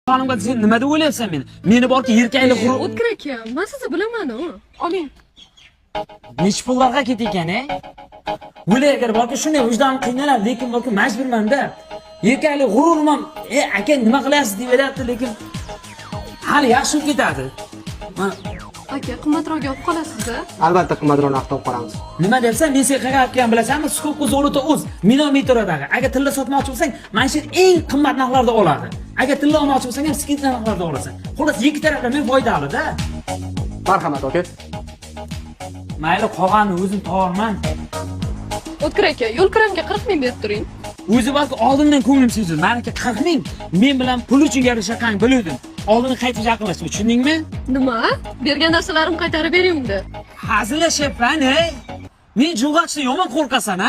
Xonimga sen nima deb o'ylayapsan meni? Meni borki yelkangni qurib. O'tkir aka, men sizni bilaman. Oling. Nech pullarga ketekan, O'ylay agar borki shunday vijdonim qiynaladi, lekin borki majburman-da. Yelkangni g'ururman, aka nima qilyapsiz deb beryapti, lekin hali yaxshi ketadi. Aka, qimmatroqga olib qolasiz-a? Albatta qimmatroqni olib qolamiz. Nima debsan, men senga qayerga bilasanmi? Skopka zolota o'z minometradagi. Agar tilla sotmoqchi bo'lsang, mana shu eng qimmat narxlarda oladi. Agar tilla olmoqchi bo'lsang ham skid narxlarda olasan. Xo'las, ikki tarafdan men foydali-da. Marhamat, aka. Mayli, qolganini o'zim topolman. O'tkir aka, yo'l kiramga 40 ming berib turing. O'zi balki oldindan ko'nglim sezdi. Meniki 40 ming. Men bilan pul uchun gaplashgan bildim. Oldin qaytib yaqinlashib, tushundingmi? Nima? Bergan narsalarimni qaytarib bering unda. Hazillashyapman, Men jo'g'achdan yomon qo'rqasan,